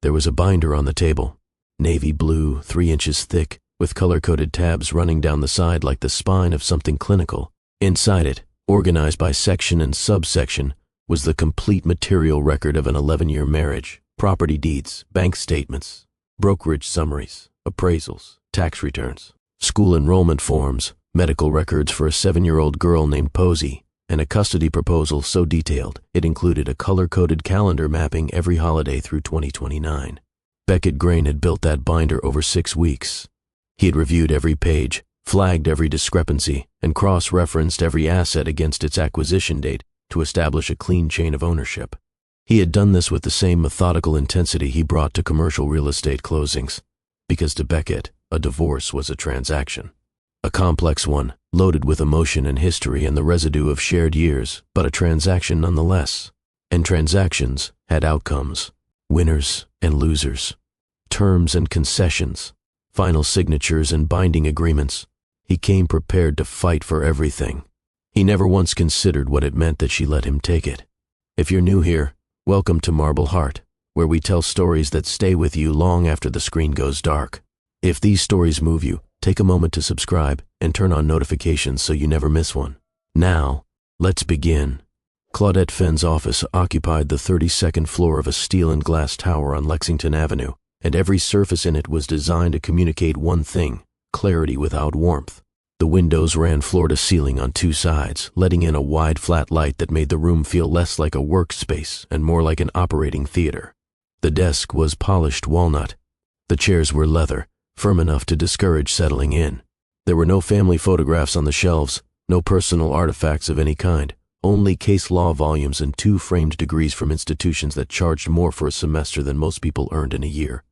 There was a binder on the table, navy blue, 3 inches thick, with color-coded tabs running down the side like the spine of something clinical. Inside it, organized by section and subsection, was the complete material record of an 11-year marriage, property deeds, bank statements, brokerage summaries, appraisals, tax returns, school enrollment forms, medical records for a 7-year-old girl named Posey, and a custody proposal so detailed it included a color-coded calendar mapping every holiday through 2029. Beckett Grain had built that binder over 6 weeks. He had reviewed every page, flagged every discrepancy, and cross-referenced every asset against its acquisition date to establish a clean chain of ownership. He had done this with the same methodical intensity he brought to commercial real estate closings, because to Beckett, a divorce was a transaction. A complex one, loaded with emotion and history and the residue of shared years, but a transaction nonetheless. And transactions had outcomes, winners and losers, terms and concessions, final signatures and binding agreements. He came prepared to fight for everything. He never once considered what it meant that she let him take it. If you're new here, welcome to Marble Heart, where we tell stories that stay with you long after the screen goes dark. If these stories move you, take a moment to subscribe and turn on notifications so you never miss one. Now, let's begin. Claudette Fenn's office occupied the 32nd floor of a steel and glass tower on Lexington Avenue, and every surface in it was designed to communicate one thing: clarity without warmth. The windows ran floor to ceiling on 2 sides, letting in a wide flat light that made the room feel less like a workspace and more like an operating theater. The desk was polished walnut. The chairs were leather, firm enough to discourage settling in. There were no family photographs on the shelves, no personal artifacts of any kind, only case law volumes and 2 framed degrees from institutions that charged more for a semester than most people earned in a year.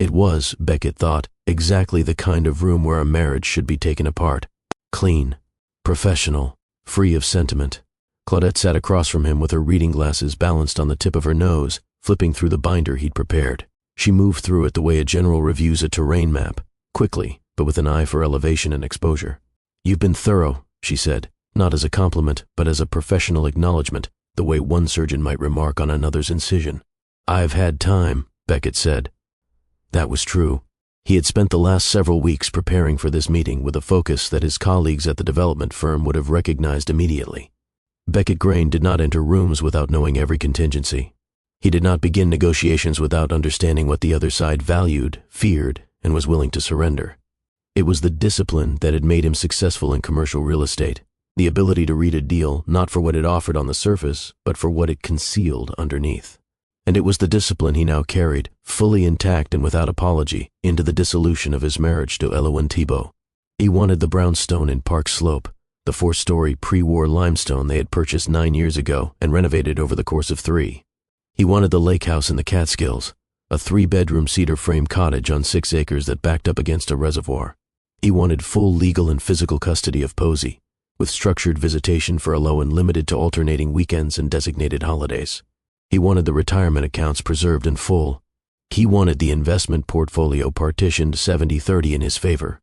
It was, Beckett thought, exactly the kind of room where a marriage should be taken apart. Clean, professional, free of sentiment. Claudette sat across from him with her reading glasses balanced on the tip of her nose, flipping through the binder he'd prepared. She moved through it the way a general reviews a terrain map, quickly, but with an eye for elevation and exposure. "You've been thorough," she said, not as a compliment, but as a professional acknowledgement, the way one surgeon might remark on another's incision. "I've had time," Beckett said. That was true. He had spent the last several weeks preparing for this meeting with a focus that his colleagues at the development firm would have recognized immediately. Beckett Grain did not enter rooms without knowing every contingency. He did not begin negotiations without understanding what the other side valued, feared, and was willing to surrender. It was the discipline that had made him successful in commercial real estate, the ability to read a deal not for what it offered on the surface, but for what it concealed underneath. And it was the discipline he now carried, fully intact and without apology, into the dissolution of his marriage to Elowen Thibault. He wanted the brownstone in Park Slope, the 4-story pre-war limestone they had purchased 9 years ago and renovated over the course of 3. He wanted the lake house in the Catskills, a 3-bedroom cedar frame cottage on 6 acres that backed up against a reservoir. He wanted full legal and physical custody of Posey, with structured visitation for Elowen limited to alternating weekends and designated holidays. He wanted the retirement accounts preserved in full. He wanted the investment portfolio partitioned 70-30 in his favor.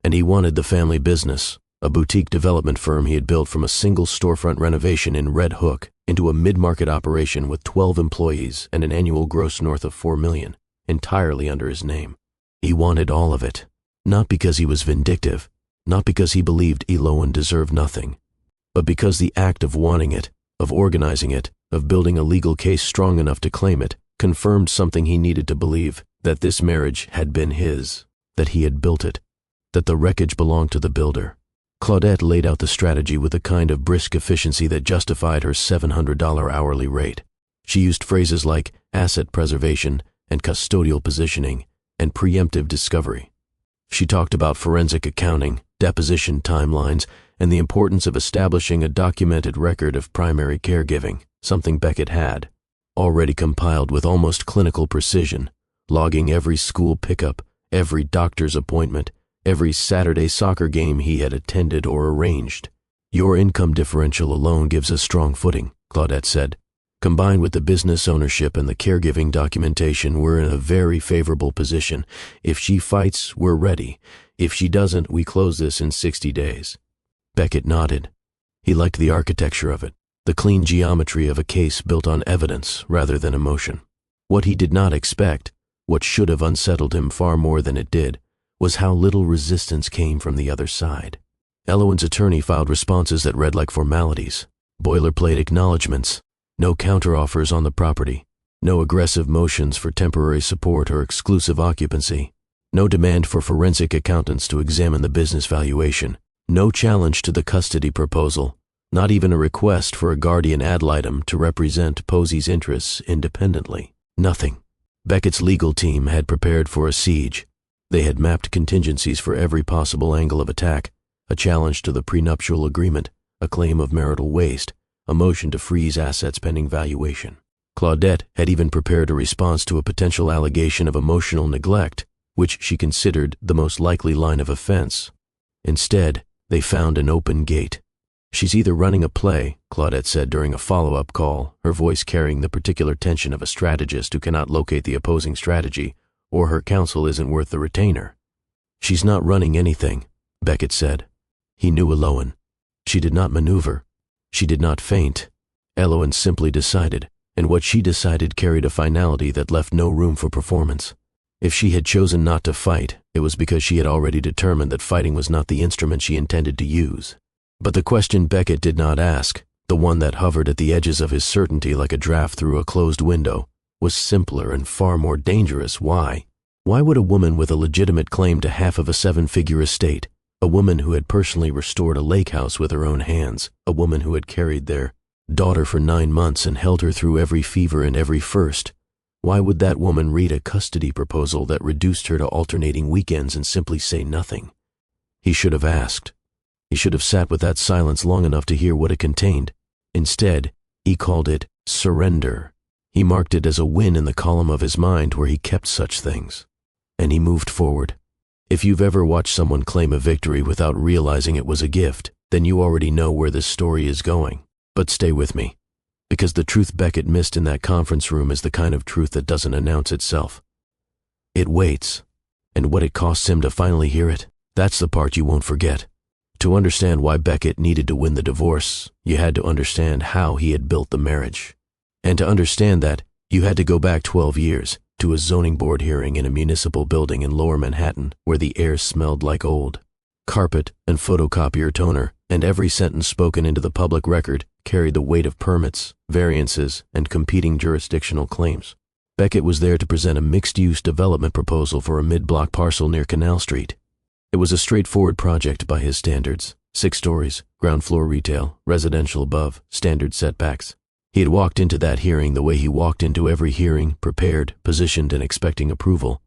And he wanted the family business, a boutique development firm he had built from a single storefront renovation in Red Hook into a mid-market operation with 12 employees and an annual gross north of $4 million, entirely under his name. He wanted all of it, not because he was vindictive, not because he believed Elowen deserved nothing, but because the act of wanting it, of organizing it, of building a legal case strong enough to claim it, confirmed something he needed to believe, that this marriage had been his, that he had built it, that the wreckage belonged to the builder. Claudette laid out the strategy with a kind of brisk efficiency that justified her $700 hourly rate. She used phrases like asset preservation and custodial positioning and preemptive discovery. She talked about forensic accounting, deposition timelines, and the importance of establishing a documented record of primary caregiving, something Beckett had, already compiled with almost clinical precision, logging every school pickup, every doctor's appointment, every Saturday soccer game he had attended or arranged. "Your income differential alone gives us strong footing," Claudette said. "Combined with the business ownership and the caregiving documentation, we're in a very favorable position. If she fights, we're ready. If she doesn't, we close this in 60 days. Beckett nodded. He liked the architecture of it, the clean geometry of a case built on evidence rather than emotion. What he did not expect What should have unsettled him far more than it did was how little resistance came from the other side. Elowen's attorney filed responses that read like formalities, boilerplate acknowledgments, no counteroffers on the property, no aggressive motions for temporary support or exclusive occupancy, no demand for forensic accountants to examine the business valuation, no challenge to the custody proposal, not even a request for a guardian ad litem to represent Posey's interests independently. Nothing. Beckett's legal team had prepared for a siege. They had mapped contingencies for every possible angle of attack, a challenge to the prenuptial agreement, a claim of marital waste, a motion to freeze assets pending valuation. Claudette had even prepared a response to a potential allegation of emotional neglect, which she considered the most likely line of offense. Instead, they found an open gate. "She's either running a play," Claudette said during a follow-up call, her voice carrying the particular tension of a strategist who cannot locate the opposing strategy, "or her counsel isn't worth the retainer." "She's not running anything," Beckett said. He knew Elowen. She did not maneuver. She did not feint. Elowen simply decided, and what she decided carried a finality that left no room for performance. If she had chosen not to fight, it was because she had already determined that fighting was not the instrument she intended to use. But the question Beckett did not ask, the one that hovered at the edges of his certainty like a draft through a closed window, was simpler and far more dangerous. Why? Why would a woman with a legitimate claim to half of a seven-figure estate, a woman who had personally restored a lake house with her own hands, a woman who had carried their daughter for 9 months and held her through every fever and every first, why would that woman read a custody proposal that reduced her to alternating weekends and simply say nothing? He should have asked. He should have sat with that silence long enough to hear what it contained. Instead, he called it surrender. He marked it as a win in the column of his mind where he kept such things. And he moved forward. If you've ever watched someone claim a victory without realizing it was a gift, then you already know where this story is going. But stay with me, because the truth Beckett missed in that conference room is the kind of truth that doesn't announce itself. It waits. And what it costs him to finally hear it, that's the part you won't forget. To understand why Beckett needed to win the divorce, you had to understand how he had built the marriage. And to understand that, you had to go back 12 years, to a zoning board hearing in a municipal building in Lower Manhattan where the air smelled like old carpet and photocopier toner, and every sentence spoken into the public record carried the weight of permits, variances, and competing jurisdictional claims. Beckett was there to present a mixed-use development proposal for a mid-block parcel near Canal Street. It was a straightforward project by his standards. 6 stories, ground floor retail, residential above, standard setbacks. He had walked into that hearing the way he walked into every hearing, prepared, positioned, and expecting approval.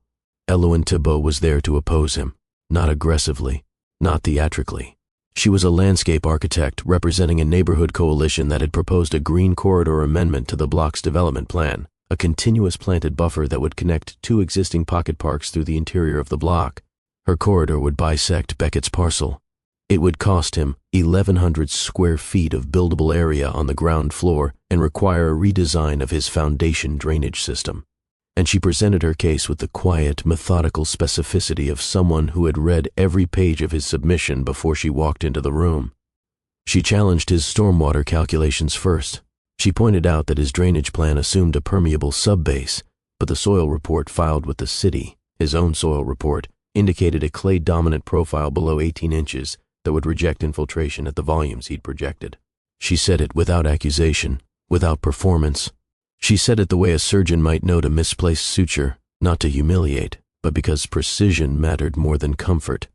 Elowen Thibault was there to oppose him, not aggressively, not theatrically. She was a landscape architect representing a neighborhood coalition that had proposed a green corridor amendment to the block's development plan, a continuous planted buffer that would connect 2 existing pocket parks through the interior of the block. Her corridor would bisect Beckett's parcel. It would cost him 1,100 square feet of buildable area on the ground floor and require a redesign of his foundation drainage system. And she presented her case with the quiet, methodical specificity of someone who had read every page of his submission before she walked into the room. She challenged his stormwater calculations first. She pointed out that his drainage plan assumed a permeable subbase, but the soil report filed with the city, his own soil report, indicated a clay-dominant profile below 18 inches that would reject infiltration at the volumes he'd projected. She said it without accusation, without performance. She said it the way a surgeon might note a misplaced suture, not to humiliate, but because precision mattered more than comfort.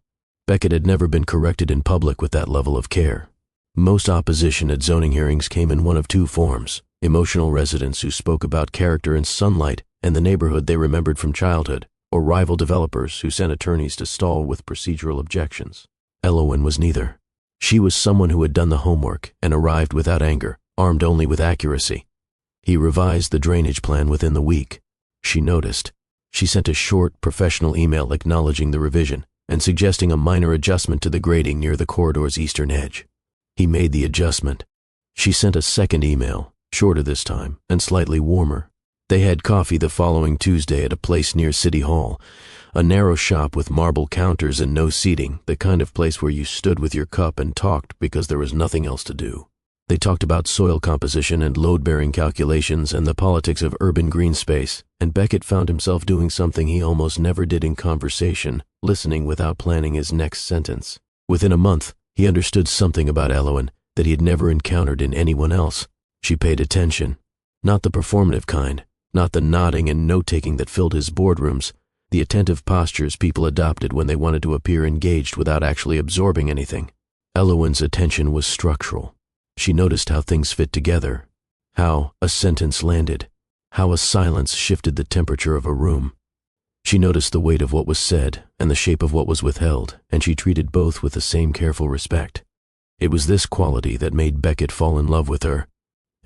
Beckett had never been corrected in public with that level of care. Most opposition at zoning hearings came in one of 2 forms: emotional residents who spoke about character and sunlight and the neighborhood they remembered from childhood, or rival developers who sent attorneys to stall with procedural objections. Elowen was neither. She was someone who had done the homework and arrived without anger, armed only with accuracy. He revised the drainage plan within the week. She noticed. She sent a short, professional email acknowledging the revision and suggesting a minor adjustment to the grading near the corridor's eastern edge. He made the adjustment. She sent a second email, shorter this time and slightly warmer. They had coffee the following Tuesday at a place near City Hall, a narrow shop with marble counters and no seating, the kind of place where you stood with your cup and talked because there was nothing else to do. They talked about soil composition and load-bearing calculations and the politics of urban green space, and Beckett found himself doing something he almost never did in conversation, listening without planning his next sentence. Within a month, he understood something about Elowen that he had never encountered in anyone else. She paid attention. Not the performative kind, not the nodding and note-taking that filled his boardrooms, the attentive postures people adopted when they wanted to appear engaged without actually absorbing anything. Elowen's attention was structural. She noticed how things fit together, how a sentence landed, how a silence shifted the temperature of a room. She noticed the weight of what was said and the shape of what was withheld, and she treated both with the same careful respect. It was this quality that made Beckett fall in love with her,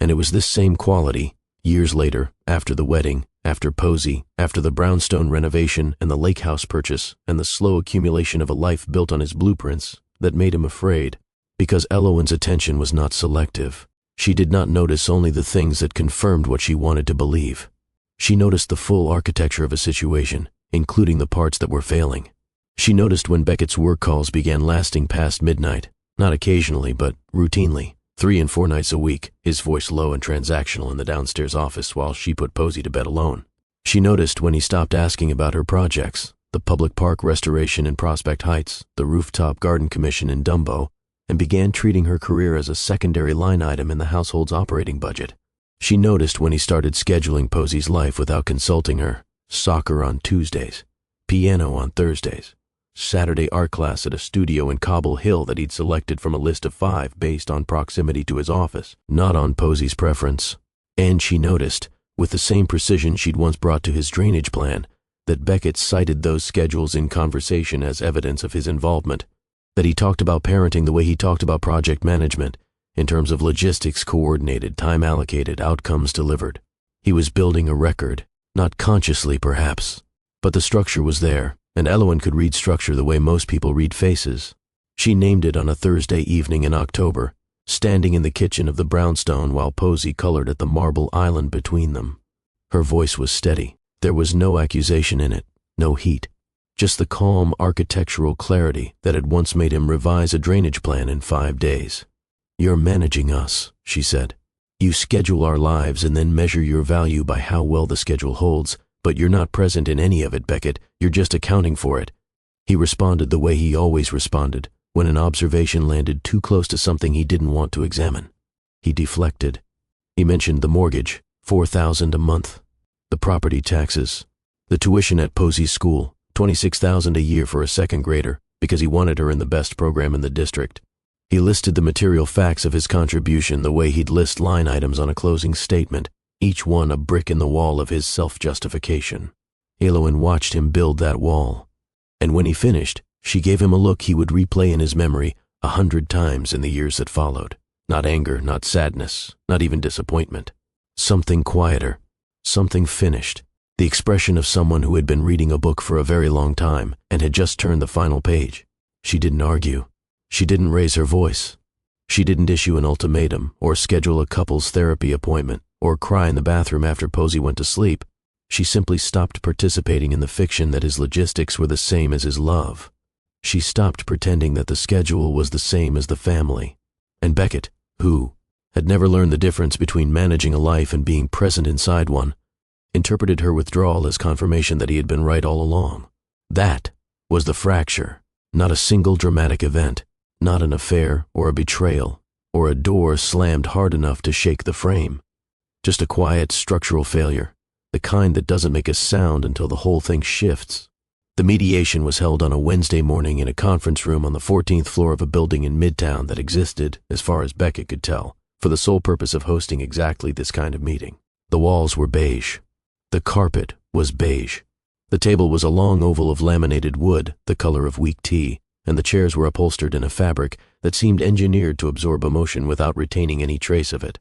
and it was this same quality, years later, after the wedding, after Posey, after the brownstone renovation and the lake house purchase and the slow accumulation of a life built on his blueprints, that made him afraid. Because Elowen's attention was not selective. She did not notice only the things that confirmed what she wanted to believe. She noticed the full architecture of a situation, including the parts that were failing. She noticed when Beckett's work calls began lasting past midnight, not occasionally, but routinely, 3 and 4 nights a week, his voice low and transactional in the downstairs office while she put Posey to bed alone. She noticed when he stopped asking about her projects, the public park restoration in Prospect Heights, the rooftop garden commission in Dumbo, and began treating her career as a secondary line item in the household's operating budget. She noticed when he started scheduling Posey's life without consulting her: soccer on Tuesdays, piano on Thursdays, Saturday art class at a studio in Cobble Hill that he'd selected from a list of 5 based on proximity to his office, not on Posey's preference. And she noticed, with the same precision she'd once brought to his drainage plan, that Beckett cited those schedules in conversation as evidence of his involvement, that he talked about parenting the way he talked about project management, in terms of logistics coordinated, time allocated, outcomes delivered. He was building a record, not consciously perhaps, but the structure was there, and Elowen could read structure the way most people read faces. She named it on a Thursday evening in October, standing in the kitchen of the brownstone while Posey colored at the marble island between them. Her voice was steady. There was no accusation in it, no heat. Just the calm architectural clarity that had once made him revise a drainage plan in 5 days. "You're managing us," she said. "You schedule our lives and then measure your value by how well the schedule holds, but you're not present in any of it, Beckett. You're just accounting for it." He responded the way he always responded, when an observation landed too close to something he didn't want to examine. He deflected. He mentioned the mortgage, $4,000 a month, the property taxes, the tuition at Posey's school, $26,000 a year for a second grader, because he wanted her in the best program in the district. He listed the material facts of his contribution the way he'd list line items on a closing statement, each one a brick in the wall of his self-justification. Elowen watched him build that wall, and when he finished, she gave him a look he would replay in his memory 100 times in the years that followed. Not anger, not sadness, not even disappointment. Something quieter, something finished. The expression of someone who had been reading a book for a very long time and had just turned the final page. She didn't argue. She didn't raise her voice. She didn't issue an ultimatum or schedule a couples therapy appointment or cry in the bathroom after Posey went to sleep. She simply stopped participating in the fiction that his logistics were the same as his love. She stopped pretending that the schedule was the same as the family. And Beckett, who had never learned the difference between managing a life and being present inside one, interpreted her withdrawal as confirmation that he had been right all along. That was the fracture, not a single dramatic event, not an affair or a betrayal, or a door slammed hard enough to shake the frame. Just a quiet structural failure, the kind that doesn't make a sound until the whole thing shifts. The mediation was held on a Wednesday morning in a conference room on the 14th floor of a building in Midtown that existed, as far as Beckett could tell, for the sole purpose of hosting exactly this kind of meeting. The walls were beige. The carpet was beige. The table was a long oval of laminated wood, the color of weak tea, and the chairs were upholstered in a fabric that seemed engineered to absorb emotion without retaining any trace of it.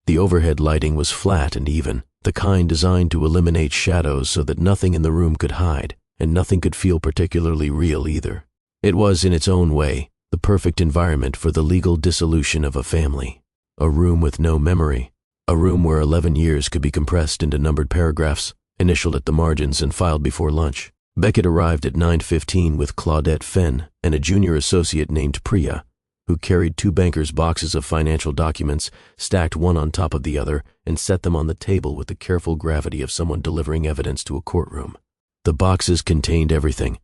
The overhead lighting was flat and even, the kind designed to eliminate shadows so that nothing in the room could hide, and nothing could feel particularly real either. It was, in its own way, the perfect environment for the legal dissolution of a family. A room with no memory. A room where 11 years could be compressed into numbered paragraphs, initialed at the margins and filed before lunch. Beckett arrived at 9:15 with Claudette Fenn and a junior associate named Priya. who carried two bankers' boxes of financial documents, stacked one on top of the other, and set them on the table with the careful gravity of someone delivering evidence to a courtroom. The boxes contained everything: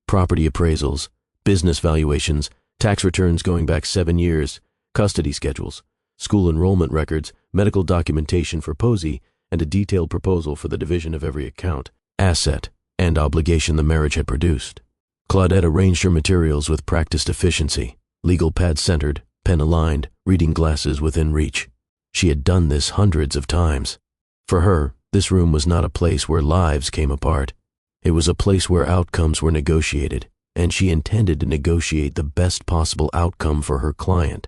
property appraisals, business valuations, tax returns going back 7 years, custody schedules, school enrollment records, medical documentation for Posey, and a detailed proposal for the division of every account, asset, and obligation the marriage had produced. Claudette arranged her materials with practiced efficiency, legal pad centered, pen aligned, reading glasses within reach. She had done this hundreds of times. For her, this room was not a place where lives came apart. It was a place where outcomes were negotiated, and she intended to negotiate the best possible outcome for her client.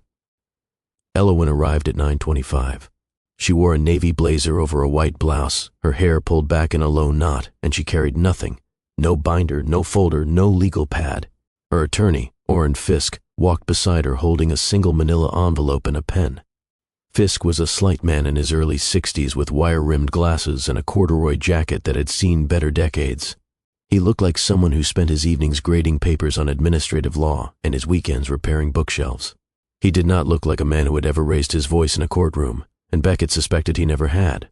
Elowen arrived at 9:25. She wore a navy blazer over a white blouse, her hair pulled back in a low knot, and she carried nothing. No binder, no folder, no legal pad. Her attorney, Orrin Fisk, walked beside her holding a single manila envelope and a pen. Fisk was a slight man in his early 60s with wire-rimmed glasses and a corduroy jacket that had seen better decades. He looked like someone who spent his evenings grading papers on administrative law and his weekends repairing bookshelves. He did not look like a man who had ever raised his voice in a courtroom, and Beckett suspected he never had.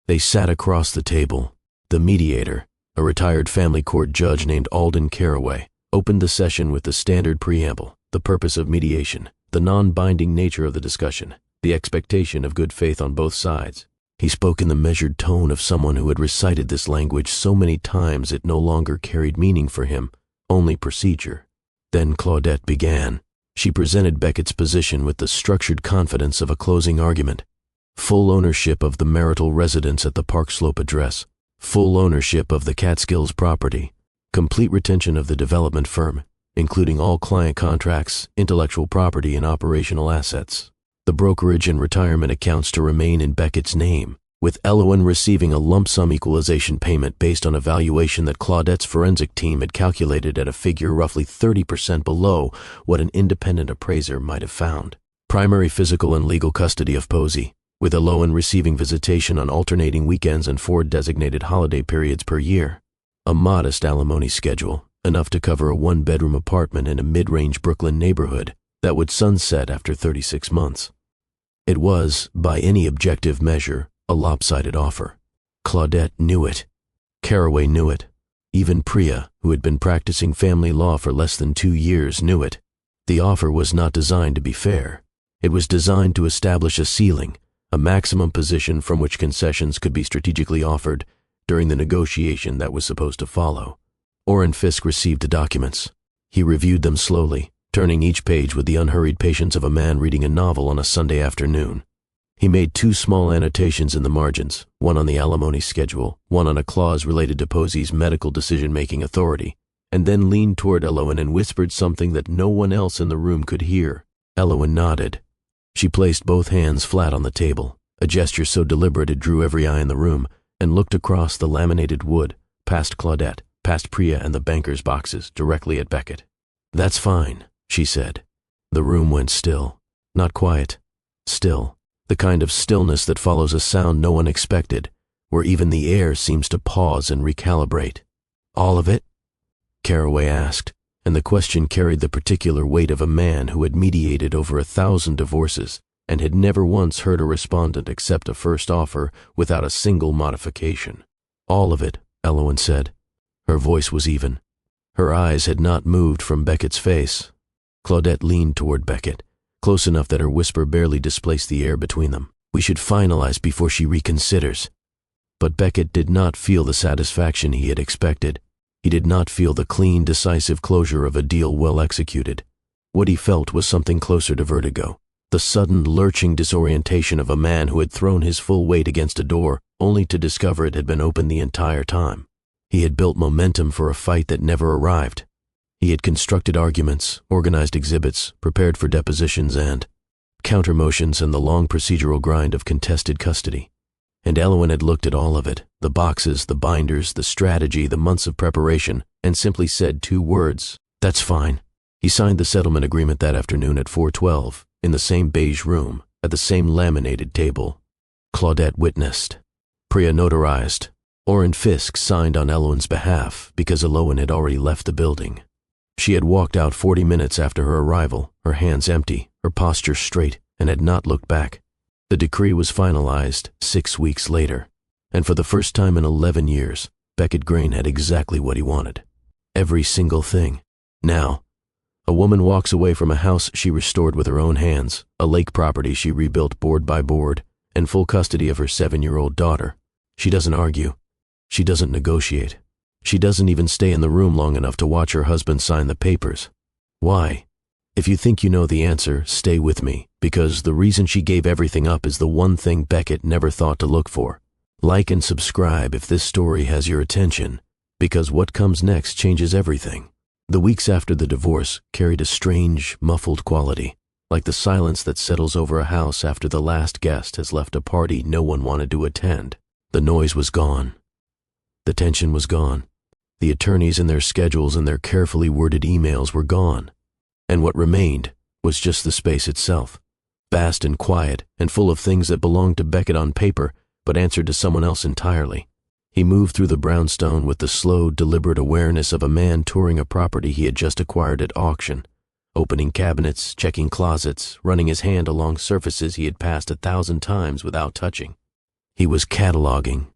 They sat across the table. The mediator, a retired family court judge named Alden Caraway, opened the session with the standard preamble: the purpose of mediation, the non-binding nature of the discussion, the expectation of good faith on both sides. He spoke in the measured tone of someone who had recited this language so many times it no longer carried meaning for him, only procedure. Then Claudette began. She presented Beckett's position with the structured confidence of a closing argument. Full ownership of the marital residence at the Park Slope address, full ownership of the Catskills property, complete retention of the development firm, including all client contracts, intellectual property, and operational assets. The brokerage and retirement accounts to remain in Beckett's name, with Elowen receiving a lump sum equalization payment based on a valuation that Claudette's forensic team had calculated at a figure roughly 30% below what an independent appraiser might have found. Primary physical and legal custody of Posey, with Elowen receiving visitation on alternating weekends and 4 designated holiday periods per year. A modest alimony schedule, enough to cover a 1-bedroom apartment in a mid-range Brooklyn neighborhood that would sunset after 36 months. It was, by any objective measure, a lopsided offer. Claudette knew it. Caraway knew it. Even Priya, who had been practicing family law for less than 2 years, knew it. The offer was not designed to be fair. It was designed to establish a ceiling, a maximum position from which concessions could be strategically offered during the negotiation that was supposed to follow. Orrin Fisk received the documents. He reviewed them slowly, turning each page with the unhurried patience of a man reading a novel on a Sunday afternoon. He made 2 small annotations in the margins, one on the alimony schedule, one on a clause related to Posey's medical decision-making authority, and then leaned toward Elowen and whispered something that no one else in the room could hear. Elowen nodded. She placed both hands flat on the table, a gesture so deliberate it drew every eye in the room, and looked across the laminated wood, past Claudette, past Priya and the banker's boxes, directly at Beckett. "That's fine," she said. The room went still. Not quiet. Still. The kind of stillness that follows a sound no one expected, where even the air seems to pause and recalibrate. "All of it?" Caraway asked, and the question carried the particular weight of a man who had mediated over 1,000 divorces and had never once heard a respondent accept a first offer without a single modification. "All of it," Elowen said. Her voice was even. Her eyes had not moved from Beckett's face. Claudette leaned toward Beckett, close enough that her whisper barely displaced the air between them. "We should finalize before she reconsiders." But Beckett did not feel the satisfaction he had expected. He did not feel the clean, decisive closure of a deal well executed. What he felt was something closer to vertigo, the sudden, lurching disorientation of a man who had thrown his full weight against a door only to discover it had been open the entire time. He had built momentum for a fight that never arrived. He had constructed arguments, organized exhibits, prepared for depositions and counter-motions and the long procedural grind of contested custody. And Elowen had looked at all of it, the boxes, the binders, the strategy, the months of preparation, and simply said 2 words: "That's fine." He signed the settlement agreement that afternoon at 4:12, in the same beige room, at the same laminated table. Claudette witnessed. Priya notarized. Orrin Fisk signed on Elowen's behalf because Elowen had already left the building. She had walked out 40 minutes after her arrival, her hands empty, her posture straight, and had not looked back. The decree was finalized 6 weeks later, and for the first time in 11 years, Beckett Grain had exactly what he wanted. Every single thing. Now, a woman walks away from a house she restored with her own hands, a lake property she rebuilt board by board, and full custody of her 7-year-old daughter. She doesn't argue. She doesn't negotiate. She doesn't even stay in the room long enough to watch her husband sign the papers. Why? If you think you know the answer, stay with me, because the reason she gave everything up is the one thing Beckett never thought to look for. Like and subscribe if this story has your attention, because what comes next changes everything. The weeks after the divorce carried a strange, muffled quality, like the silence that settles over a house after the last guest has left a party no one wanted to attend. The noise was gone. The tension was gone. The attorneys and their schedules and their carefully worded emails were gone. And what remained was just the space itself, vast and quiet and full of things that belonged to Beckett on paper but answered to someone else entirely. He moved through the brownstone with the slow, deliberate awareness of a man touring a property he had just acquired at auction, opening cabinets, checking closets, running his hand along surfaces he had passed 1,000 times without touching. He was cataloging,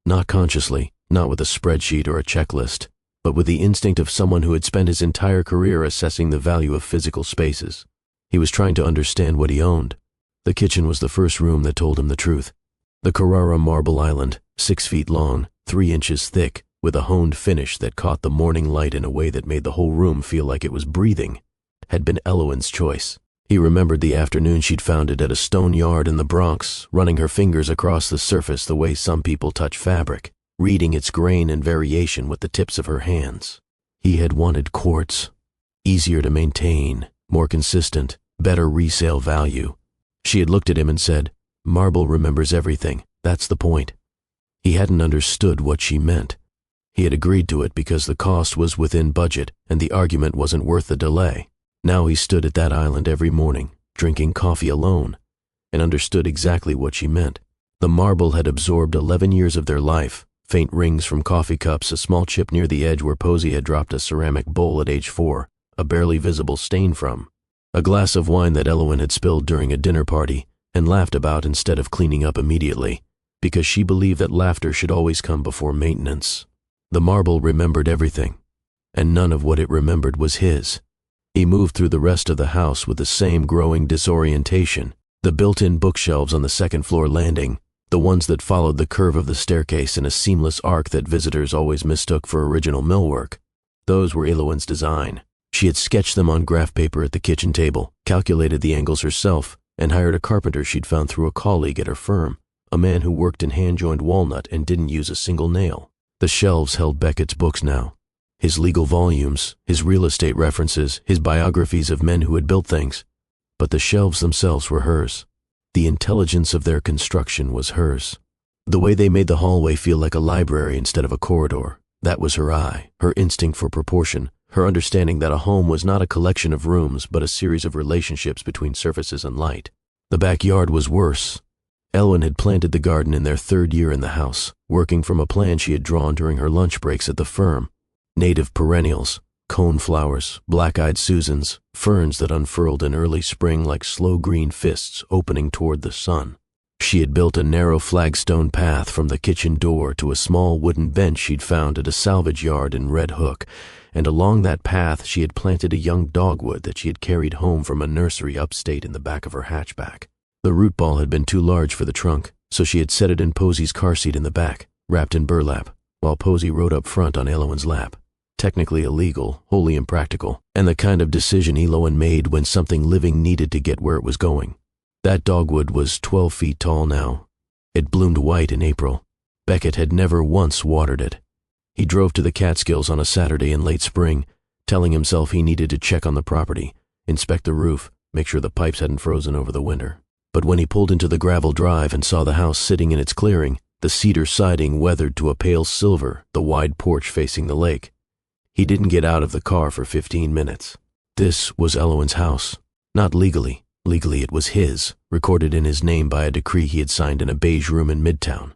not consciously, not with a spreadsheet or a checklist, but with the instinct of someone who had spent his entire career assessing the value of physical spaces. He was trying to understand what he owned. The kitchen was the first room that told him the truth. The Carrara marble island, 6 feet long, 3 inches thick, with a honed finish that caught the morning light in a way that made the whole room feel like it was breathing, had been Eloine's choice. He remembered the afternoon she'd found it at a stone yard in the Bronx, running her fingers across the surface the way some people touch fabric, reading its grain and variation with the tips of her hands. He had wanted quartz. Easier to maintain, more consistent, better resale value. She had looked at him and said, "Marble remembers everything, that's the point." He hadn't understood what she meant. He had agreed to it because the cost was within budget and the argument wasn't worth the delay. Now he stood at that island every morning, drinking coffee alone, and understood exactly what she meant. The marble had absorbed 11 years of their life, faint rings from coffee cups, a small chip near the edge where Posey had dropped a ceramic bowl at age 4, a barely visible stain from, a glass of wine that Eloine had spilled during a dinner party and laughed about instead of cleaning up immediately, because she believed that laughter should always come before maintenance. The marble remembered everything, and none of what it remembered was his. He moved through the rest of the house with the same growing disorientation. The built-in bookshelves on the second-floor landing, the ones that followed the curve of the staircase in a seamless arc that visitors always mistook for original millwork. Those were Eloine's design. She had sketched them on graph paper at the kitchen table, calculated the angles herself, and hired a carpenter she'd found through a colleague at her firm, a man who worked in hand-joined walnut and didn't use a single nail. The shelves held Beckett's books now. His legal volumes, his real estate references, his biographies of men who had built things. But the shelves themselves were hers. The intelligence of their construction was hers. The way they made the hallway feel like a library instead of a corridor, that was her eye, her instinct for proportion, her understanding that a home was not a collection of rooms but a series of relationships between surfaces and light. The backyard was worse. Eloine had planted the garden in their 3rd year in the house, working from a plan she had drawn during her lunch breaks at the firm. Native perennials, coneflowers, black-eyed Susans, ferns that unfurled in early spring like slow green fists opening toward the sun. She had built a narrow flagstone path from the kitchen door to a small wooden bench she'd found at a salvage yard in Red Hook, and along that path she had planted a young dogwood that she had carried home from a nursery upstate in the back of her hatchback. The root ball had been too large for the trunk, so she had set it in Posey's car seat in the back, wrapped in burlap, while Posey rode up front on Eloine's lap. Technically illegal, wholly impractical, and the kind of decision Eloine made when something living needed to get where it was going. That dogwood was 12 feet tall now. It bloomed white in April. Beckett had never once watered it. He drove to the Catskills on a Saturday in late spring, telling himself he needed to check on the property, inspect the roof, make sure the pipes hadn't frozen over the winter. But when he pulled into the gravel drive and saw the house sitting in its clearing, the cedar siding weathered to a pale silver, the wide porch facing the lake, he didn't get out of the car for 15 minutes. This was Eloine's house. Not legally. Legally it was his, recorded in his name by a decree he had signed in a beige room in Midtown.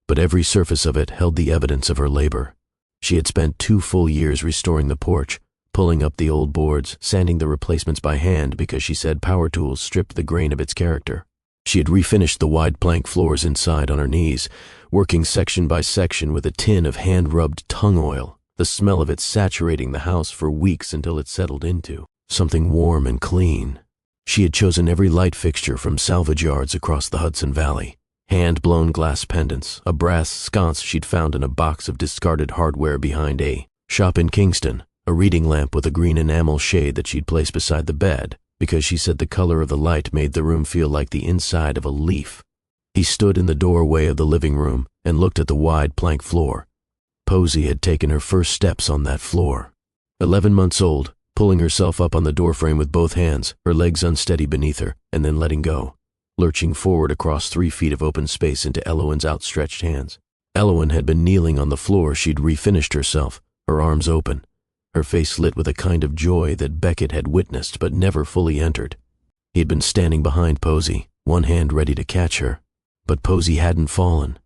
But every surface of it held the evidence of her labor. She had spent 2 full years restoring the porch, pulling up the old boards, sanding the replacements by hand because she said power tools stripped the grain of its character. She had refinished the wide plank floors inside on her knees, working section by section with a tin of hand-rubbed tung oil, the smell of it saturating the house for weeks until it settled into something warm and clean. She had chosen every light fixture from salvage yards across the Hudson Valley. Hand-blown glass pendants, a brass sconce she'd found in a box of discarded hardware behind a shop in Kingston, a reading lamp with a green enamel shade that she'd placed beside the bed, because she said the color of the light made the room feel like the inside of a leaf. He stood in the doorway of the living room and looked at the wide plank floor. Posey had taken her first steps on that floor. 11 months old, pulling herself up on the doorframe with both hands, her legs unsteady beneath her, and then letting go, lurching forward across 3 feet of open space into Eloin's outstretched hands. Eloin had been kneeling on the floor. She'd refinished herself, her arms open, her face lit with a kind of joy that Beckett had witnessed but never fully entered. He had been standing behind Posey, one hand ready to catch her, but Posey hadn't fallen.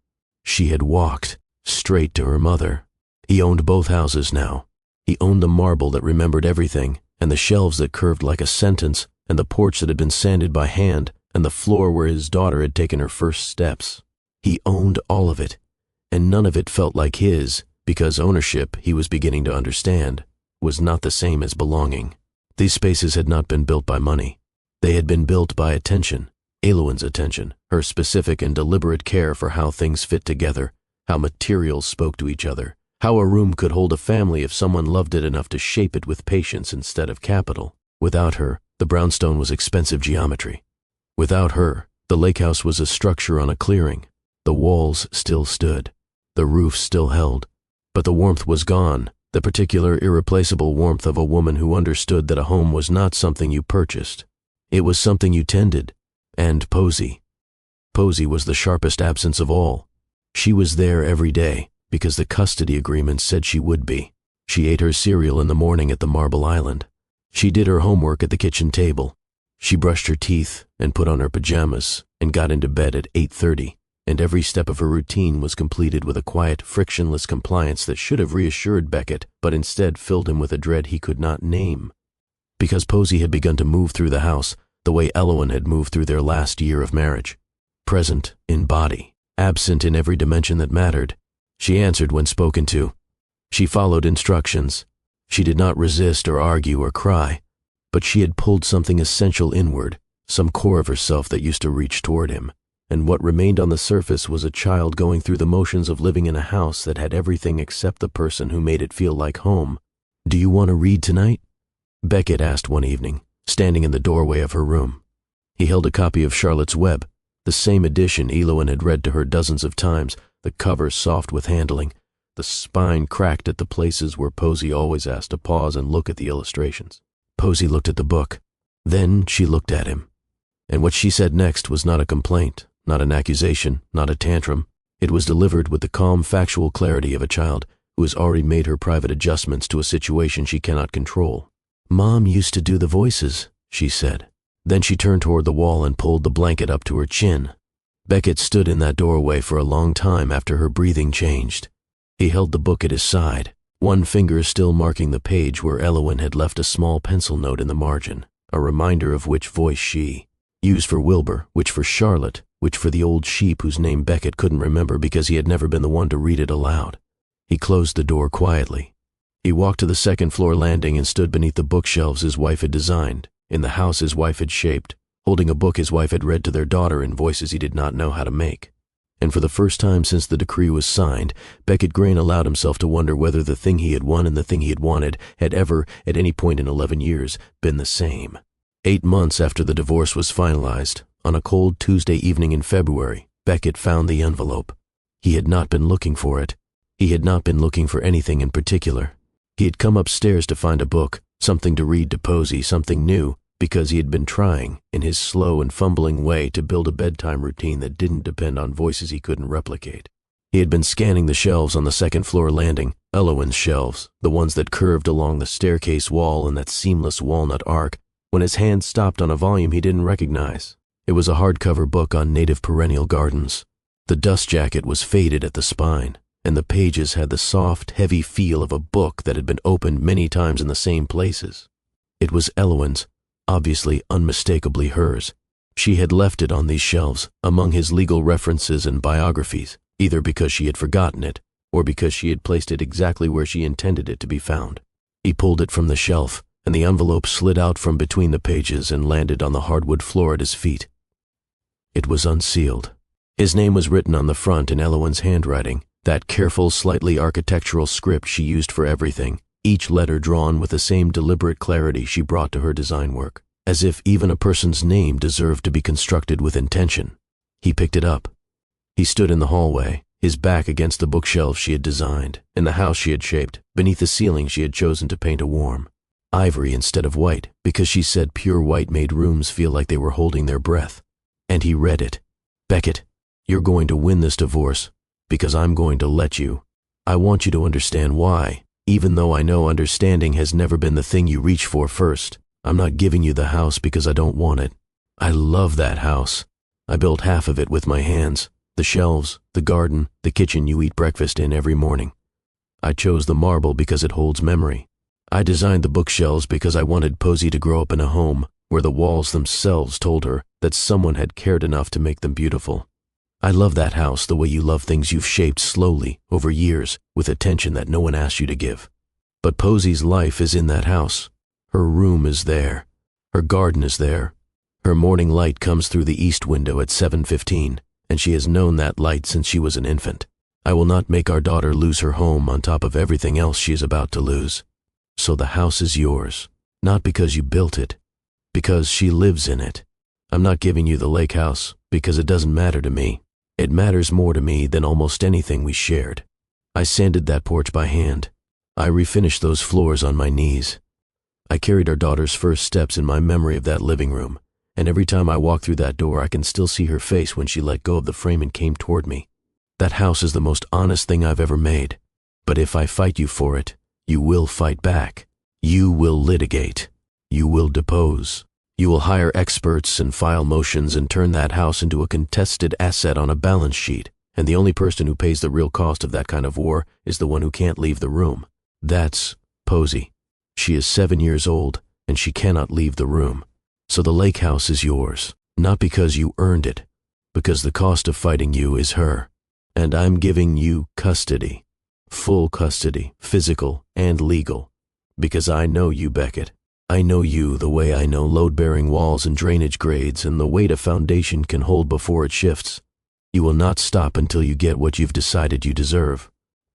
She had walked straight to her mother. He owned both houses now. He owned the marble that remembered everything, and the shelves that curved like a sentence, and the porch that had been sanded by hand, and the floor where his daughter had taken her first steps. He owned all of it, and none of it felt like his, because ownership, he was beginning to understand, was not the same as belonging. These spaces had not been built by money. They had been built by attention, Eloin's attention, her specific and deliberate care for how things fit together, how materials spoke to each other, how a room could hold a family if someone loved it enough to shape it with patience instead of capital. Without her, the brownstone was expensive geometry. Without her, the lake house was a structure on a clearing. The walls still stood. The roof still held. But the warmth was gone, the particular irreplaceable warmth of a woman who understood that a home was not something you purchased. It was something you tended. And Posey. Posey was the sharpest absence of all. She was there every day, because the custody agreement said she would be. She ate her cereal in the morning at the Marble Island. She did her homework at the kitchen table. She brushed her teeth and put on her pajamas and got into bed at 8:30, and every step of her routine was completed with a quiet, frictionless compliance that should have reassured Beckett, but instead filled him with a dread he could not name. Because Posey had begun to move through the house the way Eloin had moved through their last year of marriage. Present in body, absent in every dimension that mattered. She answered when spoken to. She followed instructions. She did not resist or argue or cry, but she had pulled something essential inward, some core of herself that used to reach toward him, and what remained on the surface was a child going through the motions of living in a house that had everything except the person who made it feel like home. "Do you want to read tonight?" Beckett asked one evening, standing in the doorway of her room. He held a copy of Charlotte's Web, the same edition Eloin had read to her dozens of times, the cover soft with handling, the spine cracked at the places where Posey always asked to pause and look at the illustrations. Posey looked at the book. Then she looked at him. And what she said next was not a complaint, not an accusation, not a tantrum. It was delivered with the calm, factual clarity of a child who has already made her private adjustments to a situation she cannot control. "Mom used to do the voices," she said. Then she turned toward the wall and pulled the blanket up to her chin. Beckett stood in that doorway for a long time after her breathing changed. He held the book at his side, one finger still marking the page where Eloin had left a small pencil note in the margin, a reminder of which voice she used for Wilbur, which for Charlotte, which for the old sheep whose name Beckett couldn't remember because he had never been the one to read it aloud. He closed the door quietly. He walked to the second-floor landing and stood beneath the bookshelves his wife had designed, in the house his wife had shaped, holding a book his wife had read to their daughter in voices he did not know how to make. And for the first time since the decree was signed, Beckett Grain allowed himself to wonder whether the thing he had won and the thing he had wanted had ever, at any point in 11 years, been the same. 8 months after the divorce was finalized, on a cold Tuesday evening in February, Beckett found the envelope. He had not been looking for it. He had not been looking for anything in particular. He had come upstairs to find a book, something to read to Posey, something new, because he had been trying, in his slow and fumbling way, to build a bedtime routine that didn't depend on voices he couldn't replicate. He had been scanning the shelves on the second-floor landing, Eloin's shelves, the ones that curved along the staircase wall in that seamless walnut arc, when his hand stopped on a volume he didn't recognize. It was a hardcover book on native perennial gardens. The dust jacket was faded at the spine. and the pages had the soft, heavy feel of a book that had been opened many times in the same places. It was Eloin's, obviously unmistakably hers. She had left it on these shelves, among his legal references and biographies, either because she had forgotten it, or because she had placed it exactly where she intended it to be found. He pulled it from the shelf, and the envelope slid out from between the pages and landed on the hardwood floor at his feet. It was unsealed. His name was written on the front in Eloin's handwriting, that careful, slightly architectural script she used for everything, each letter drawn with the same deliberate clarity she brought to her design work, as if even a person's name deserved to be constructed with intention. He picked it up. He stood in the hallway, his back against the bookshelves she had designed, in the house she had shaped, beneath the ceiling she had chosen to paint a warm ivory instead of white, because she said pure white made rooms feel like they were holding their breath. And he read it. "Beckett, you're going to win this divorce, because I'm going to let you. I want you to understand why, even though I know understanding has never been the thing you reach for first. I'm not giving you the house because I don't want it. I love that house. I built half of it with my hands, the shelves, the garden, the kitchen you eat breakfast in every morning. I chose the marble because it holds memory. I designed the bookshelves because I wanted Posey to grow up in a home where the walls themselves told her that someone had cared enough to make them beautiful. I love that house the way you love things you've shaped slowly, over years, with attention that no one asked you to give. But Posey's life is in that house. Her room is there. Her garden is there. Her morning light comes through the east window at 7:15, and she has known that light since she was an infant. I will not make our daughter lose her home on top of everything else she is about to lose. So the house is yours, not because you built it, because she lives in it. I'm not giving you the lake house because it doesn't matter to me. It matters more to me than almost anything we shared. I sanded that porch by hand. I refinished those floors on my knees. I carried our daughter's first steps in my memory of that living room, and every time I walk through that door I can still see her face when she let go of the frame and came toward me. That house is the most honest thing I've ever made. But if I fight you for it, you will fight back. You will litigate. You will depose. You will hire experts and file motions and turn that house into a contested asset on a balance sheet, and the only person who pays the real cost of that kind of war is the one who can't leave the room. That's Posey. She is 7 years old, and she cannot leave the room. So the lake house is yours, not because you earned it, because the cost of fighting you is her. And I'm giving you custody. Full custody, physical and legal. Because I know you, Beckett. I know you the way I know load-bearing walls and drainage grades and the weight a foundation can hold before it shifts. You will not stop until you get what you've decided you deserve.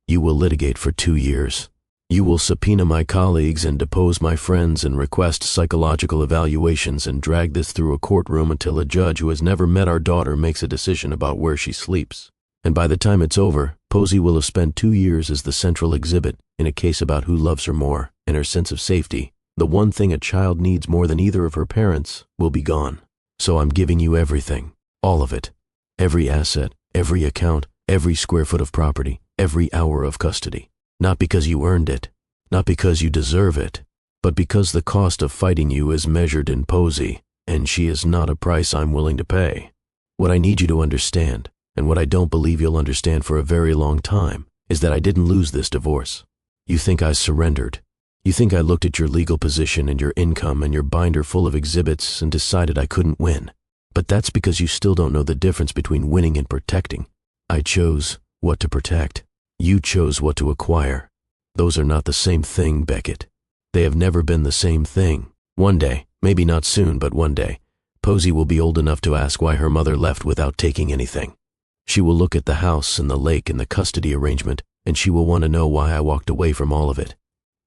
You will litigate for 2 years. You will subpoena my colleagues and depose my friends and request psychological evaluations and drag this through a courtroom until a judge who has never met our daughter makes a decision about where she sleeps. And by the time it's over, Posey will have spent 2 years as the central exhibit in a case about who loves her more, and her sense of safety, the one thing a child needs more than either of her parents, will be gone. So I'm giving you everything, all of it. Every asset, every account, every square foot of property, every hour of custody. Not because you earned it, not because you deserve it, but because the cost of fighting you is measured in Posey, and she is not a price I'm willing to pay. What I need you to understand, and what I don't believe you'll understand for a very long time, is that I didn't lose this divorce. You think I surrendered. You think I looked at your legal position and your income and your binder full of exhibits and decided I couldn't win. But that's because you still don't know the difference between winning and protecting. I chose what to protect. You chose what to acquire. Those are not the same thing, Beckett. They have never been the same thing. One day, maybe not soon, but one day, Posey will be old enough to ask why her mother left without taking anything. She will look at the house and the lake and the custody arrangement, and she will want to know why I walked away from all of it.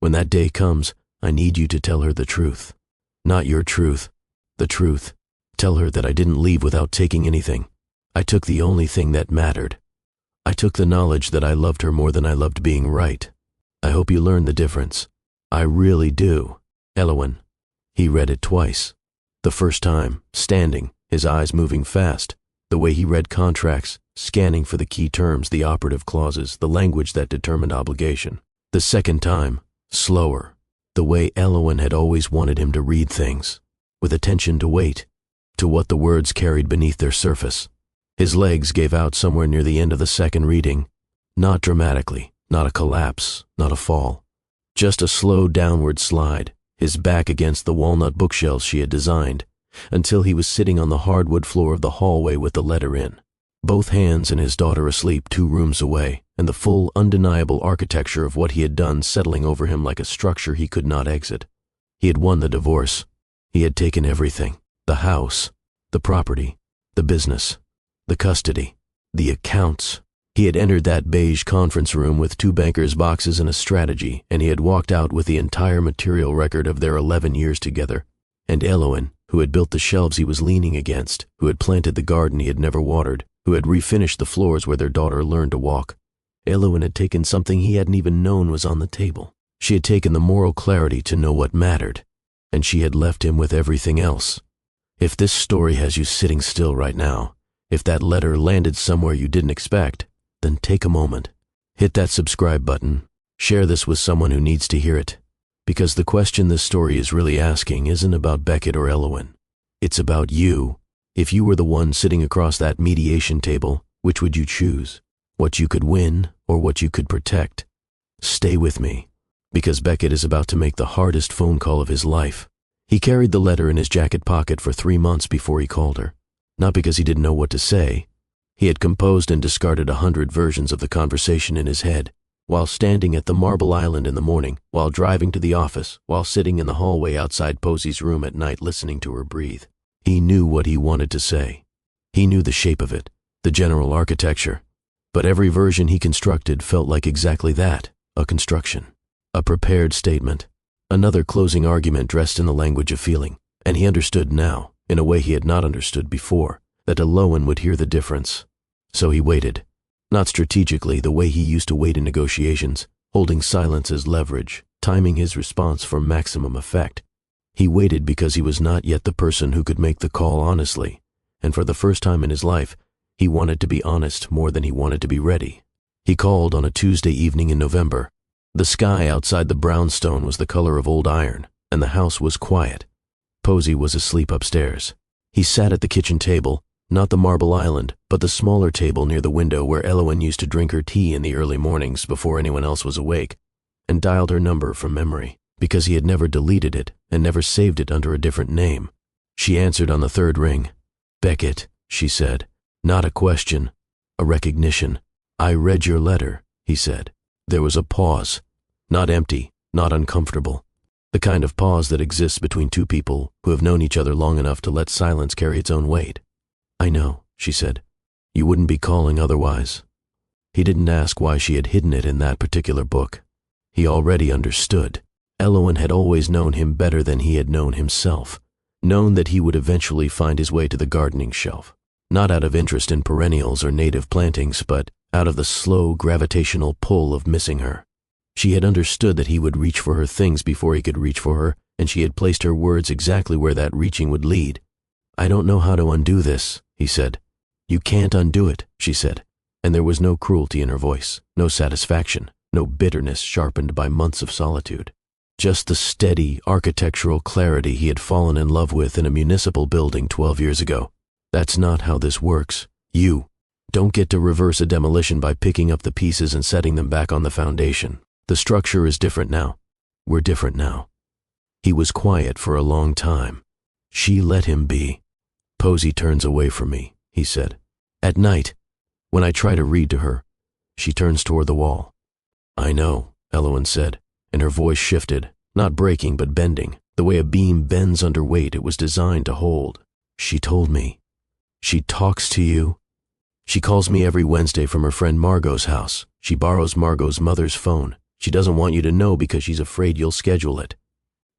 When that day comes, I need you to tell her the truth. Not your truth, the truth. Tell her that I didn't leave without taking anything. I took the only thing that mattered. I took the knowledge that I loved her more than I loved being right. I hope you learn the difference. I really do. Eloin. He read it twice. The first time, standing, his eyes moving fast, the way he read contracts, scanning for the key terms, the operative clauses, the language that determined obligation. The second time, slower, the way Eloin had always wanted him to read things, with attention to weight, to what the words carried beneath their surface. His legs gave out somewhere near the end of the second reading. Not dramatically, not a collapse, not a fall. Just a slow downward slide, his back against the walnut bookshelves she had designed, until he was sitting on the hardwood floor of the hallway with the letter in. Both hands and his daughter asleep 2 rooms away, and the full, undeniable architecture of what he had done settling over him like a structure he could not exit. He had won the divorce. He had taken everything: the house, the property, the business, the custody, the accounts. He had entered that beige conference room with 2 bankers' boxes and a strategy, and he had walked out with the entire material record of their 11 years together. And Eloin, who had built the shelves he was leaning against, who had planted the garden he had never watered, who had refinished the floors where their daughter learned to walk. Eloin had taken something he hadn't even known was on the table. She had taken the moral clarity to know what mattered, and she had left him with everything else. If this story has you sitting still right now, if that letter landed somewhere you didn't expect, then take a moment. Hit that subscribe button. Share this with someone who needs to hear it. Because the question this story is really asking isn't about Beckett or Eloin. It's about you. If you were the one sitting across that mediation table, which would you choose? What you could win or what you could protect? Stay with me, because Beckett is about to make the hardest phone call of his life. He carried the letter in his jacket pocket for 3 months before he called her. Not because he didn't know what to say. He had composed and discarded 100 versions of the conversation in his head, while standing at the Marble Island in the morning, while driving to the office, while sitting in the hallway outside Posey's room at night listening to her breathe. He knew what he wanted to say. He knew the shape of it, the general architecture. But every version he constructed felt like exactly that, a construction, a prepared statement, another closing argument dressed in the language of feeling. And he understood now, in a way he had not understood before, that Eloin would hear the difference. So he waited, not strategically the way he used to wait in negotiations, holding silence as leverage, timing his response for maximum effect. He waited because he was not yet the person who could make the call honestly, and for the first time in his life, he wanted to be honest more than he wanted to be ready. He called on a Tuesday evening in November. The sky outside the brownstone was the color of old iron, and the house was quiet. Posey was asleep upstairs. He sat at the kitchen table, not the Marble Island, but the smaller table near the window where Eloin used to drink her tea in the early mornings before anyone else was awake, and dialed her number from memory, because he had never deleted it and never saved it under a different name. She answered on the 3rd ring. "Beckett," she said. Not a question, a recognition. "I read your letter," he said. There was a pause, not empty, not uncomfortable, the kind of pause that exists between 2 people who have known each other long enough to let silence carry its own weight. "I know," she said. "You wouldn't be calling otherwise." He didn't ask why she had hidden it in that particular book. He already understood. Eloin had always known him better than he had known himself, known that he would eventually find his way to the gardening shelf, not out of interest in perennials or native plantings, but out of the slow gravitational pull of missing her. She had understood that he would reach for her things before he could reach for her, and she had placed her words exactly where that reaching would lead. "I don't know how to undo this," he said. "You can't undo it," she said, and there was no cruelty in her voice, no satisfaction, no bitterness sharpened by months of solitude. Just the steady, architectural clarity he had fallen in love with in a municipal building 12 years ago. "That's not how this works. You don't get to reverse a demolition by picking up the pieces and setting them back on the foundation. The structure is different now. We're different now." He was quiet for a long time. She let him be. "Posey turns away from me," he said. "At night, when I try to read to her, she turns toward the wall." "I know," Eloin said, and her voice shifted, not breaking but bending, the way a beam bends under weight it was designed to hold. "She told me. She talks to you. She calls me every Wednesday from her friend Margot's house. She borrows Margot's mother's phone. She doesn't want you to know because she's afraid you'll schedule it."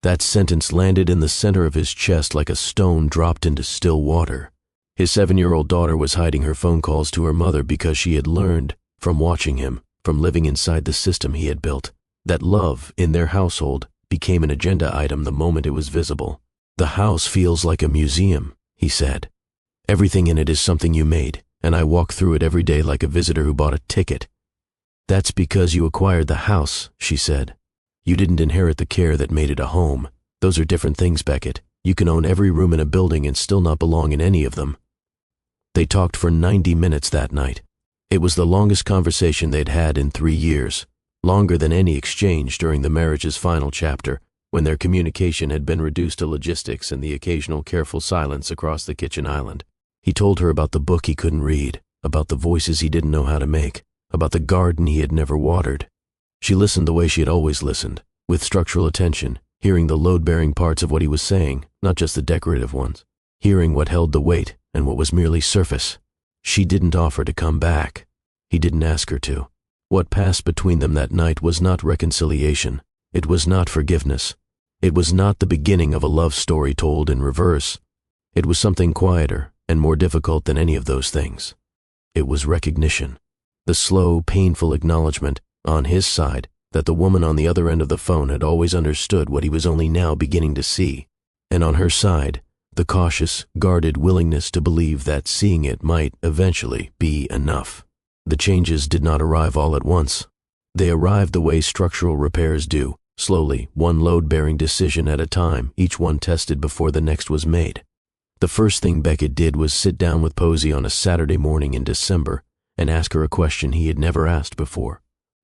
That sentence landed in the center of his chest like a stone dropped into still water. His 7-year-old daughter was hiding her phone calls to her mother because she had learned, from watching him, from living inside the system he had built, that love, in their household, became an agenda item the moment it was visible. "The house feels like a museum," he said. "Everything in it is something you made, and I walk through it every day like a visitor who bought a ticket." "That's because you acquired the house," she said. "You didn't inherit the care that made it a home. Those are different things, Beckett. You can own every room in a building and still not belong in any of them." They talked for 90 minutes that night. It was the longest conversation they'd had in 3 years, longer than any exchange during the marriage's final chapter, when their communication had been reduced to logistics and the occasional careful silence across the kitchen island. He told her about the book he couldn't read, about the voices he didn't know how to make, about the garden he had never watered. She listened the way she had always listened, with structural attention, hearing the load-bearing parts of what he was saying, not just the decorative ones, hearing what held the weight and what was merely surface. She didn't offer to come back. He didn't ask her to. What passed between them that night was not reconciliation. It was not forgiveness. It was not the beginning of a love story told in reverse. It was something quieter and more difficult than any of those things. It was recognition. The slow, painful acknowledgement, on his side, that the woman on the other end of the phone had always understood what he was only now beginning to see. And on her side, the cautious, guarded willingness to believe that seeing it might eventually be enough. The changes did not arrive all at once. They arrived the way structural repairs do, slowly, one load-bearing decision at a time, each one tested before the next was made. The first thing Beckett did was sit down with Posey on a Saturday morning in December and ask her a question he had never asked before.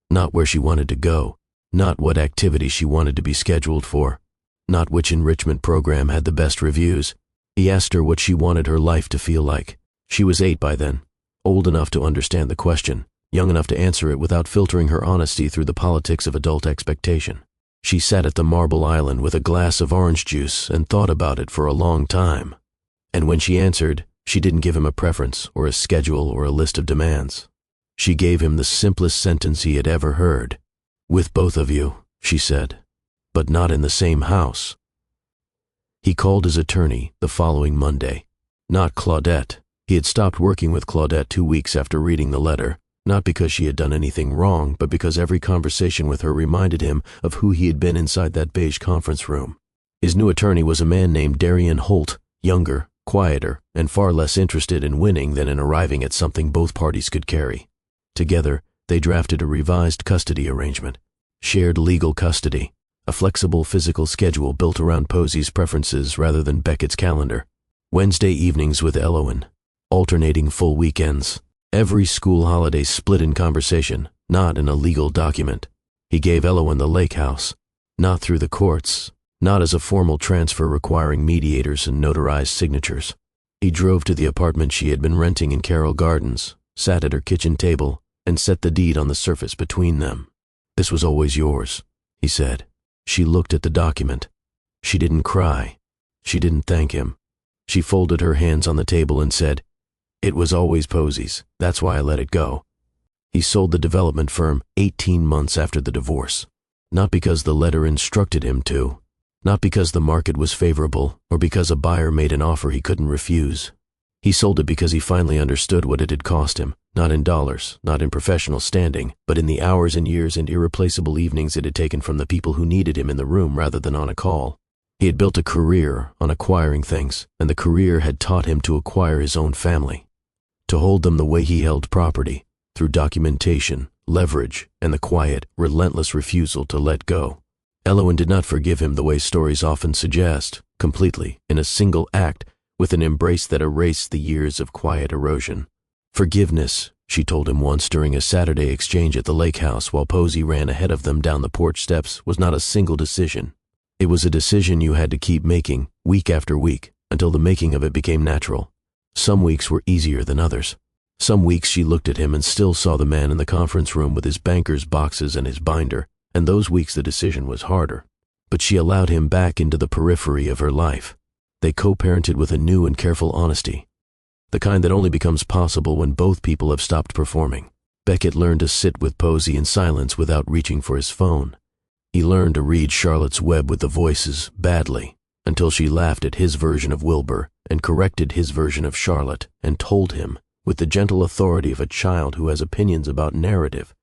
Not where she wanted to go, not what activity she wanted to be scheduled for, not which enrichment program had the best reviews. He asked her what she wanted her life to feel like. She was 8 by then, old enough to understand the question, young enough to answer it without filtering her honesty through the politics of adult expectation. She sat at the Marble Island with a glass of orange juice and thought about it for a long time. And when she answered, she didn't give him a preference or a schedule or a list of demands. She gave him the simplest sentence he had ever heard. "With both of you," she said, "but not in the same house." He called his attorney the following Monday. Not Claudette. He had stopped working with Claudette 2 weeks after reading the letter, not because she had done anything wrong, but because every conversation with her reminded him of who he had been inside that beige conference room. His new attorney was a man named Darian Holt, younger, quieter, and far less interested in winning than in arriving at something both parties could carry. Together, they drafted a revised custody arrangement, shared legal custody, a flexible physical schedule built around Posey's preferences rather than Beckett's calendar. Wednesday evenings with Elowen, alternating full weekends. Every school holiday split in conversation, not in a legal document. He gave Elowen the lake house, not through the courts, not as a formal transfer requiring mediators and notarized signatures. He drove to the apartment she had been renting in Carroll Gardens, sat at her kitchen table, and set the deed on the surface between them. "This was always yours," he said. She looked at the document. She didn't cry. She didn't thank him. She folded her hands on the table and said, "It was always Posey's. That's why I let it go." He sold the development firm 18 months after the divorce. Not because the letter instructed him to, not because the market was favorable, or because a buyer made an offer he couldn't refuse. He sold it because he finally understood what it had cost him, not in dollars, not in professional standing, but in the hours and years and irreplaceable evenings it had taken from the people who needed him in the room rather than on a call. He had built a career on acquiring things, and the career had taught him to acquire his own family, to hold them the way he held property, through documentation, leverage, and the quiet, relentless refusal to let go. Elowen did not forgive him the way stories often suggest, completely, in a single act, with an embrace that erased the years of quiet erosion. Forgiveness, she told him once during a Saturday exchange at the lake house while Posey ran ahead of them down the porch steps, was not a single decision. It was a decision you had to keep making, week after week, until the making of it became natural. Some weeks were easier than others. Some weeks she looked at him and still saw the man in the conference room with his banker's boxes and his binder, and those weeks the decision was harder. But she allowed him back into the periphery of her life. They co-parented with a new and careful honesty, the kind that only becomes possible when both people have stopped performing. Beckett learned to sit with Posey in silence without reaching for his phone. He learned to read Charlotte's Web with the voices badly, until she laughed at his version of Wilbur and corrected his version of Charlotte and told him, with the gentle authority of a child who has opinions about narrative,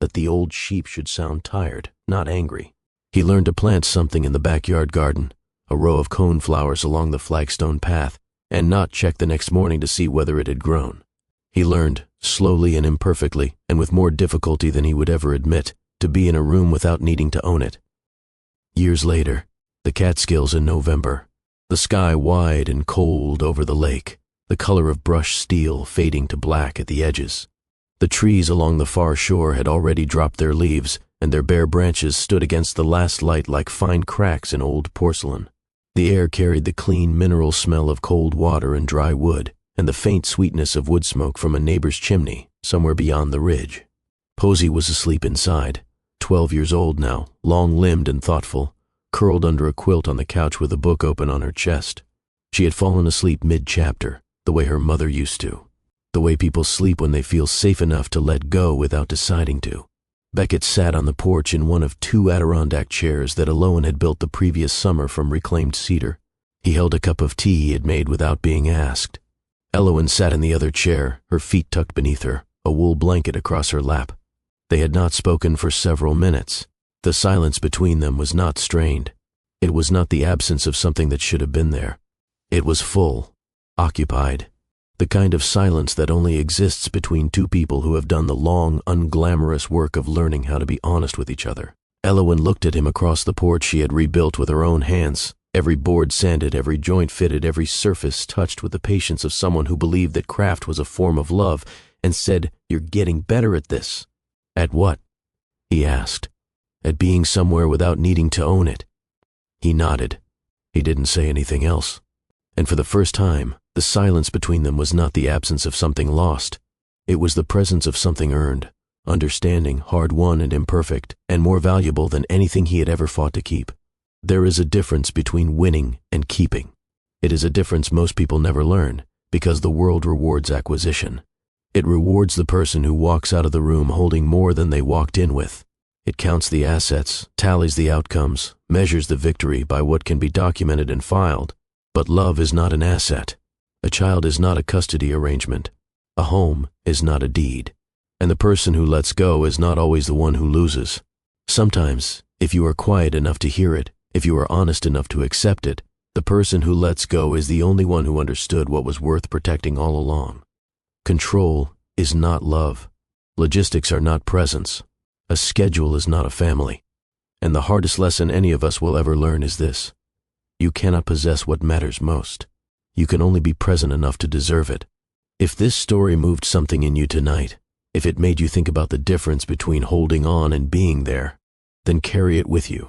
that the old sheep should sound tired, not angry. He learned to plant something in the backyard garden, a row of coneflowers along the flagstone path, and not check the next morning to see whether it had grown. He learned, slowly and imperfectly, and with more difficulty than he would ever admit, to be in a room without needing to own it. Years later, the Catskills in November, the sky wide and cold over the lake, the color of brushed steel fading to black at the edges. The trees along the far shore had already dropped their leaves, and their bare branches stood against the last light like fine cracks in old porcelain. The air carried the clean mineral smell of cold water and dry wood, and the faint sweetness of wood smoke from a neighbor's chimney, somewhere beyond the ridge. Posy was asleep inside, 12 years old now, long-limbed and thoughtful, curled under a quilt on the couch with a book open on her chest. She had fallen asleep mid-chapter, the way her mother used to. The way people sleep when they feel safe enough to let go without deciding to. Beckett sat on the porch in one of 2 Adirondack chairs that Eloin had built the previous summer from reclaimed cedar. He held a cup of tea he had made without being asked. Eloin sat in the other chair, her feet tucked beneath her, a wool blanket across her lap. They had not spoken for several minutes. The silence between them was not strained. It was not the absence of something that should have been there. It was full, occupied. The kind of silence that only exists between 2 people who have done the long, unglamorous work of learning how to be honest with each other. Eloin looked at him across the porch she had rebuilt with her own hands, every board sanded, every joint fitted, every surface touched with the patience of someone who believed that craft was a form of love, and said, "You're getting better at this." "At what?" he asked. "At being somewhere without needing to own it." He nodded. He didn't say anything else. And for the first time, the silence between them was not the absence of something lost. It was the presence of something earned, understanding, hard-won and imperfect, and more valuable than anything he had ever fought to keep. There is a difference between winning and keeping. It is a difference most people never learn, because the world rewards acquisition. It rewards the person who walks out of the room holding more than they walked in with. It counts the assets, tallies the outcomes, measures the victory by what can be documented and filed. But love is not an asset. A child is not a custody arrangement. A home is not a deed. And the person who lets go is not always the one who loses. Sometimes, if you are quiet enough to hear it, if you are honest enough to accept it, the person who lets go is the only one who understood what was worth protecting all along. Control is not love. Logistics are not presence. A schedule is not a family. And the hardest lesson any of us will ever learn is this: you cannot possess what matters most. You can only be present enough to deserve it. If this story moved something in you tonight, if it made you think about the difference between holding on and being there, then carry it with you.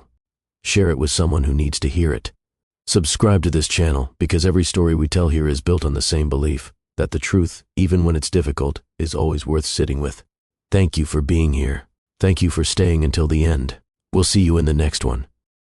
Share it with someone who needs to hear it. Subscribe to this channel because every story we tell here is built on the same belief, that the truth, even when it's difficult, is always worth sitting with. Thank you for being here. Thank you for staying until the end. We'll see you in the next one.